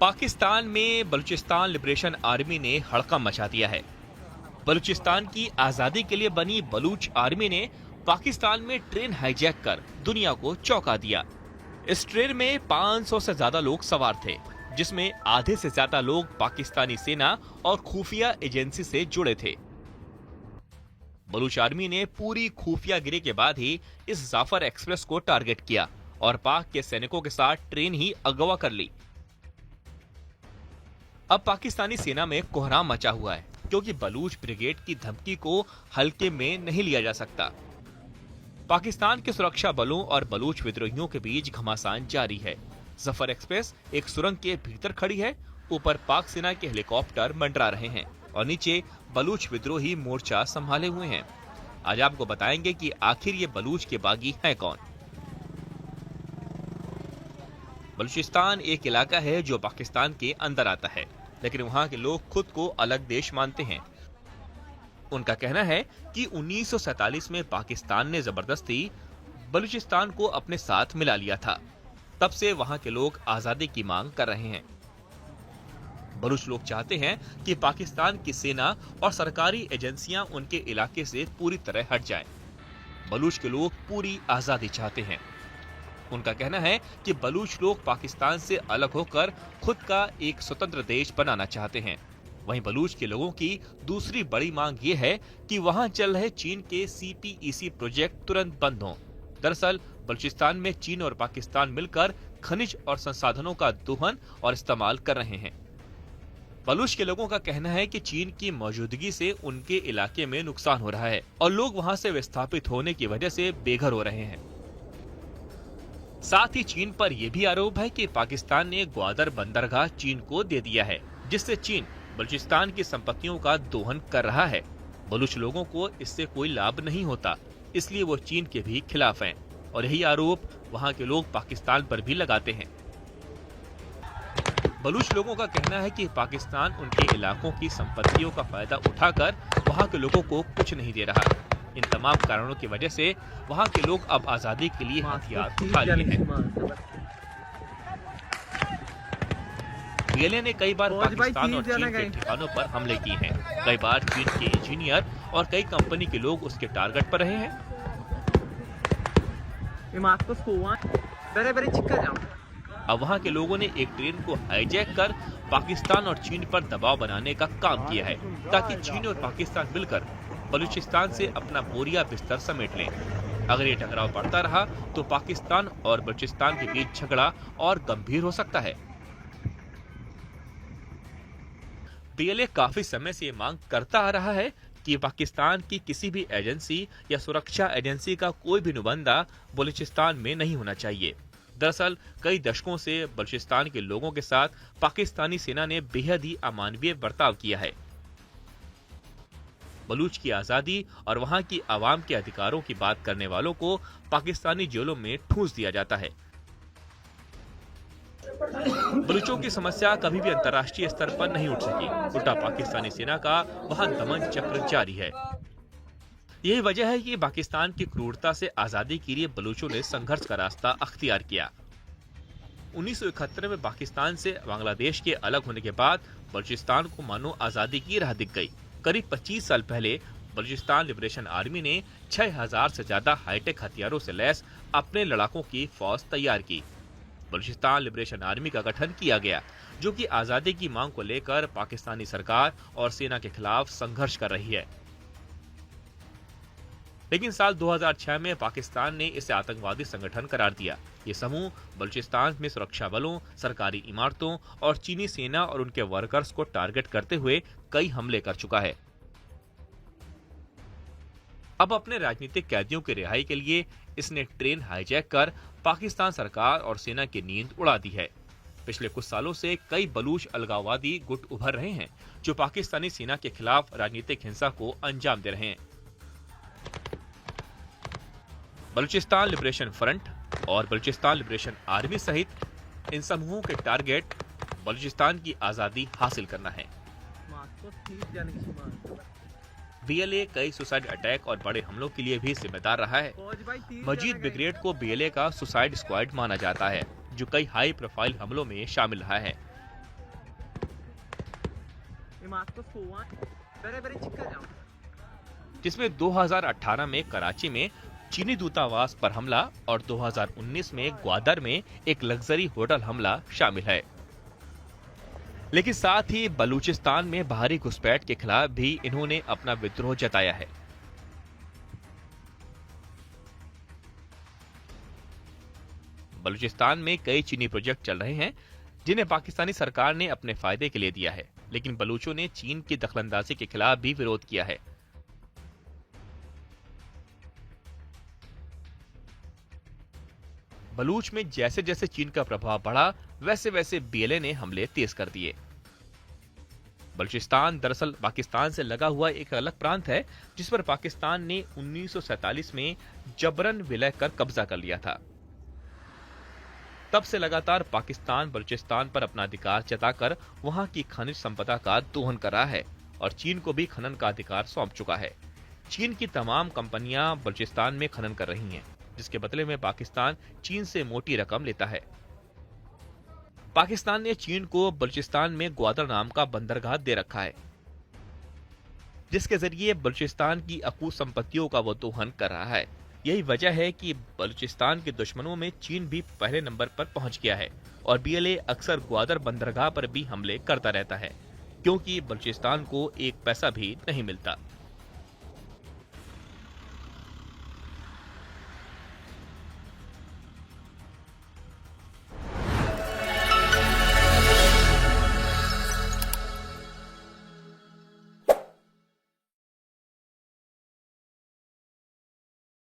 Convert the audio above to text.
पाकिस्तान में Balochistan liberation army ने हड़कंप मचा दिया है। बलूचिस्तान की आजादी के लिए बनी बलूच आर्मी ने पाकिस्तान में ट्रेन हाईजैक कर दुनिया को चौंका दिया। इस ट्रेन में 500 से ज्यादा लोग सवार थे, जिसमें आधे से ज्यादा लोग पाकिस्तानी सेना और खुफिया एजेंसी से जुड़े थे। बलूच आर्मी ने पूरी खुफियागिरी के बाद ही इस जाफर एक्सप्रेस को टारगेट किया और पाक के सैनिकों के साथ ट्रेन ही अगवा कर ली। अब पाकिस्तानी सेना में कोहराम मचा हुआ है, क्योंकि बलूच ब्रिगेड की धमकी को हल्के में नहीं लिया जा सकता। पाकिस्तान के सुरक्षा बलों और बलूच विद्रोहियों के बीच घमासान जारी है। जफर एक्सप्रेस एक सुरंग के भीतर खड़ी है। ऊपर पाक सेना के हेलीकॉप्टर मंडरा रहे हैं और नीचे बलूच विद्रोही मोर्चा संभाले हुए हैं। आज आपको बताएंगे कि आखिर ये बलूच के बागी हैं कौन। बलूचिस्तान एक इलाका है जो पाकिस्तान के अंदर आता है, लेकिन वहां के लोग खुद को अलग देश मानते हैं। उनका कहना है कि 1947 में पाकिस्तान ने जबरदस्ती बलूचिस्तान को अपने साथ मिला लिया था। तब से वहां के लोग आजादी की मांग कर रहे हैं। बलूच लोग चाहते हैं कि पाकिस्तान की सेना और सरकारी एजेंसियां उनके इलाके से पूरी तरह हट जाएं। बलूच के लोग पूरी आजादी चाहते हैं। उनका कहना है कि बलूच लोग पाकिस्तान से अलग होकर खुद का एक स्वतंत्र देश बनाना चाहते हैं। वहीं बलूच के लोगों की दूसरी बड़ी मांग ये है कि वहां चल रहे चीन के CPEC प्रोजेक्ट तुरंत बंद हों। दरअसल बलूचिस्तान में चीन और पाकिस्तान मिलकर खनिज और संसाधनों का दोहन और इस्तेमाल कर रहे हैं। बलूच के लोगों का कहना है कि चीन की मौजूदगी से उनके इलाके में नुकसान हो रहा है और लोग वहां से विस्थापित होने की वजह से बेघर हो रहे हैं। साथ ही चीन पर यह भी आरोप है कि पाकिस्तान ने ग्वादर बंदरगाह चीन को दे दिया है, जिससे चीन बलूचिस्तान की संपत्तियों का दोहन कर रहा है। बलूच लोगों को इससे कोई लाभ नहीं होता, इसलिए वो चीन के भी खिलाफ हैं और यही आरोप वहां के लोग पाकिस्तान पर भी लगाते हैं। बलूच लोगों का कहना है कि पाकिस्तान उनके इलाकों की संपत्तियों का फायदा उठाकर वहां के लोगों को कुछ नहीं दे रहा। इन तमाम कारणों की वजह से वहां के लोग अब आजादी के लिए हथियार उठा लिए हैं। BLA ने कई बार पाकिस्तान और चीन के ठिकानों पर हमले किए हैं। कई बार चीन के इंजीनियर और कई कंपनी के लोग उसके टारगेट पर रहे हैं। अब वहां के लोगों ने एक ट्रेन को हाईजैक कर पाकिस्तान और चीन पर दबाव बनाने का काम किया है, ताकि चीन और पाकिस्तान मिलकर बलूचिस्तान से अपना बोरिया बिस्तर समेट लें। अगर ये टकराव बढ़ता रहा तो पाकिस्तान और बलूचिस्तान के बीच झगड़ा और गंभीर हो सकता है। BLA काफी समय से ये मांग करता आ रहा है कि पाकिस्तान की किसी भी एजेंसी या सुरक्षा एजेंसी का कोई भी नुमाइंदा बलूचिस्तान में नहीं होना चाहिए। दरअसल कई दशकों से बलूचिस्तान के लोगों के साथ पाकिस्तानी सेना ने बेहद ही अमानवीय बर्ताव किया है। बलूच की आजादी और वहां की आवाम के अधिकारों की बात करने वालों को पाकिस्तानी जेलों में ठूंस दिया जाता है। बलूचों की समस्या कभी भी अंतर्राष्ट्रीय स्तर पर नहीं उठ सकी। उल्टा पाकिस्तानी सेना का वहां दमन चक्र जारी है। यही वजह है कि पाकिस्तान की क्रूरता से आजादी के लिए बलूचों ने संघर्ष का रास्ता अख्तियार किया। 1971 में पाकिस्तान से बांग्लादेश के अलग होने के बाद बलूचिस्तान को मानो आजादी की राह दिख गई। करीब 25 साल पहले बलूचिस्तान लिबरेशन आर्मी ने 6000 से ज्यादा हाईटेक हथियारों से लैस अपने लड़ाकों की फौज तैयार की। बलूचिस्तान लिबरेशन आर्मी का गठन किया गया, जो कि आजादी की मांग को लेकर पाकिस्तानी सरकार और सेना के खिलाफ संघर्ष कर रही है। लेकिन साल 2006 में पाकिस्तान ने इसे आतंकवादी संगठन करार दिया। ये समूह बलूचिस्तान में सुरक्षा बलों, सरकारी इमारतों और चीनी सेना और उनके वर्कर्स को टारगेट करते हुए कई हमले कर चुका है। अब अपने राजनीतिक कैदियों की रिहाई के लिए इसने ट्रेन हाईजैक कर पाकिस्तान सरकार और सेना की नींद उड़ा दी है। पिछले कुछ सालों से कई बलूच अलगाववादी गुट उभर रहे हैं, जो पाकिस्तानी सेना के खिलाफ राजनीतिक हिंसा को अंजाम दे रहे हैं। बलूचिस्तान लिबरेशन फ्रंट और बलूचिस्तान लिबरेशन आर्मी सहित इन समूहों के टारगेट बलूचिस्तान की आजादी हासिल करना है। BLA कई सुसाइड अटैक और बड़े हमलों के लिए भी जिम्मेदार रहा है। मजीद ब्रिगेड को BLA का सुसाइड स्क्वाड माना जाता है, जो कई हाई प्रोफाइल हमलों में शामिल रहा है। जिसमें 2018 में कराची में चीनी दूतावास पर हमला और 2019 में ग्वादर में एक लग्जरी होटल हमला शामिल है। लेकिन साथ ही बलूचिस्तान में बाहरी घुसपैठ के खिलाफ भी इन्होंने अपना विद्रोह जताया है। बलूचिस्तान में कई चीनी प्रोजेक्ट चल रहे हैं जिन्हें पाकिस्तानी सरकार ने अपने फायदे के लिए दिया है, लेकिन बलूचों ने चीन की दखलंदाजी के खिलाफ भी विरोध किया है। बलूच में जैसे जैसे चीन का प्रभाव बढ़ा, वैसे वैसे बीएलए ने हमले तेज कर दिए। बलूचिस्तान दरअसल पाकिस्तान से लगा हुआ एक अलग प्रांत है, जिस पर पाकिस्तान ने 1947 में जबरन विलय कर कब्जा कर लिया था। तब से लगातार पाकिस्तान बलूचिस्तान पर अपना अधिकार जताकर वहां की खनिज संपदा का दोहन कर रहा है और चीन को भी खनन का अधिकार सौंप चुका है। चीन की तमाम कंपनियां बलूचिस्तान में खनन कर रही हैं, जिसके बदले में पाकिस्तान चीन से मोटी रकम लेता है। पाकिस्तान ने चीन को बलूचिस्तान में ग्वादर नाम का बंदरगाह दे रखा है, जिसके जरिए बलूचिस्तान की अकूत संपत्तियों का वो दोहन कर रहा है। यही वजह है कि बलूचिस्तान के दुश्मनों में चीन भी पहले नंबर पर पहुंच गया है और बीएलए अक्सर ग्वादर बंदरगाह पर भी हमले करता रहता है, क्योंकि बलूचिस्तान को एक पैसा भी नहीं मिलता।